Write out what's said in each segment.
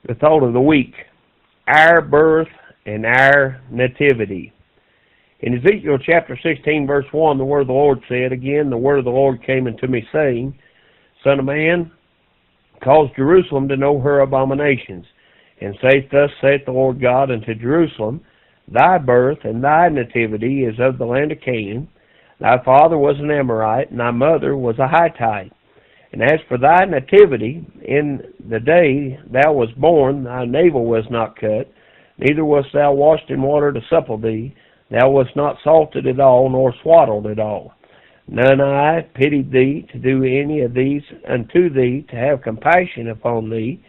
The thought of the week, our birth and our nativity. In Ezekiel chapter 16, verse 1, the word of the Lord said, again, the word of the Lord came unto me, saying, Son of man, cause Jerusalem to know her abominations, and say, Thus saith the Lord God unto Jerusalem, Thy birth and thy nativity is of the land of Canaan. Thy father was an Amorite, and thy mother was a Hittite. And as for thy nativity, in the day thou wast born, thy navel was not cut, neither wast thou washed in water to supple thee. Thou wast not salted at all, nor swaddled at all. None eye pitied thee to do any of these unto thee, to have compassion upon thee.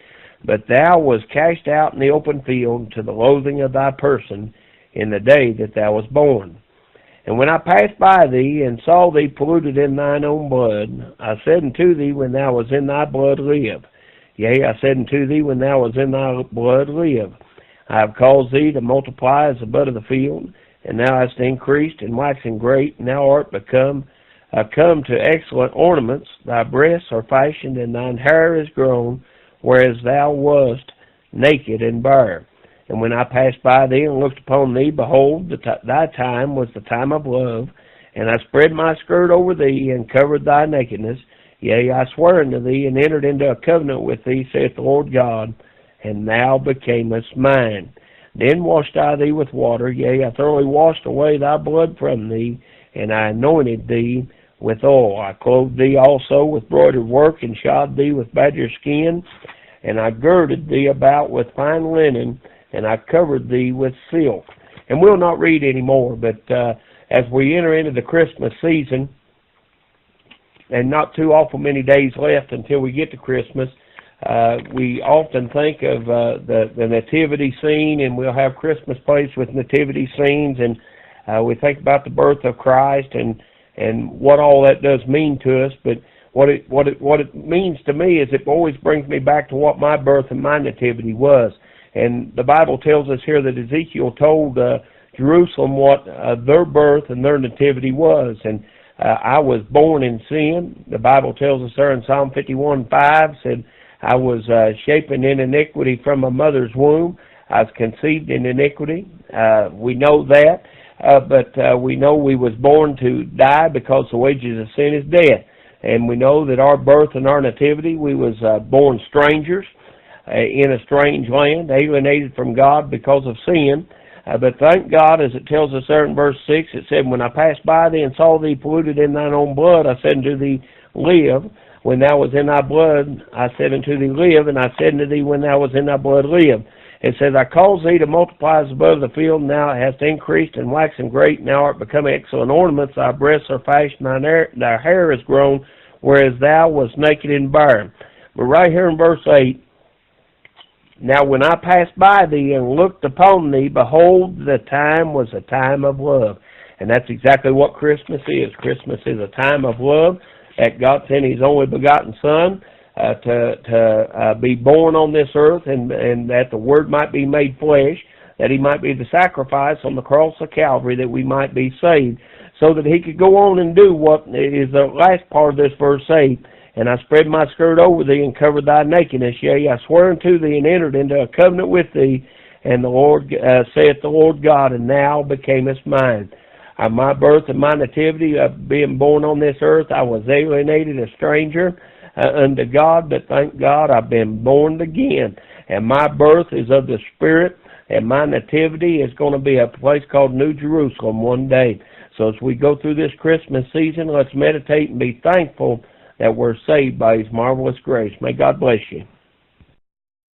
But thou wast cast out in the open field to the loathing of thy person in the day that thou wast born. And when I passed by thee, and saw thee polluted in thine own blood, I said unto thee, when thou was in thy blood, live. Yea, I said unto thee, when thou was in thy blood, live. I have caused thee to multiply as the bud of the field, and thou hast increased and waxen great, and thou art come to excellent ornaments. Thy breasts are fashioned, and thine hair is grown, whereas thou wast naked and bare. And when I passed by thee and looked upon thee, behold, thy time was the time of love, and I spread my skirt over thee, and covered thy nakedness. Yea, I swore unto thee, and entered into a covenant with thee, saith the Lord God, and thou becamest mine. Then washed I thee with water, yea, I thoroughly washed away thy blood from thee, and I anointed thee with oil. I clothed thee also with broidered work, and shod thee with badger skin, and I girded thee about with fine linen, and I covered thee with silk. And we'll not read any more, but as we enter into the Christmas season, and not too awful many days left until we get to Christmas, we often think of the nativity scene, and we'll have Christmas plays with nativity scenes, and we think about the birth of Christ and what all that does mean to us. But what it means to me is it always brings me back to what my birth and my nativity was. And the Bible tells us here that Ezekiel told Jerusalem what their birth and their nativity was. And I was born in sin. The Bible tells us there in Psalm 51:5, said, I was shapen in iniquity from a mother's womb. I was conceived in iniquity. We know that. But we know we was born to die, because the wages of sin is death. And we know that our birth and our nativity, we was born strangers in a strange land, alienated from God because of sin. But thank God, as it tells us there in verse 6, it said, When I passed by thee and saw thee polluted in thine own blood, I said unto thee, Live. When thou was in thy blood, I said unto thee, Live. And I said unto thee, when thou was in thy blood, live. It says, I caused thee to multiply as above the field, and thou hast increased and waxen great, and thou art become excellent ornaments. Thy breasts are fashioned, thy hair is grown, whereas thou wast naked and bare. But right here in verse 8, Now when I passed by thee and looked upon thee, behold, the time was a time of love. And that's exactly what Christmas is. Christmas is a time of love, that God sent His only begotten Son to be born on this earth, and that the Word might be made flesh, that He might be the sacrifice on the cross of Calvary, that we might be saved, so that He could go on and do what is the last part of this verse 8. And I spread my skirt over thee, and covered thy nakedness. Yea, I swore unto thee, and entered into a covenant with thee, and the Lord saith the Lord God, and thou becamest mine. My birth and my nativity, being born on this earth, I was alienated, a stranger unto God, but thank God I've been born again. And my birth is of the Spirit, and my nativity is going to be a place called New Jerusalem one day. So as we go through this Christmas season, let's meditate and be thankful that we're saved by His marvelous grace. May God bless you.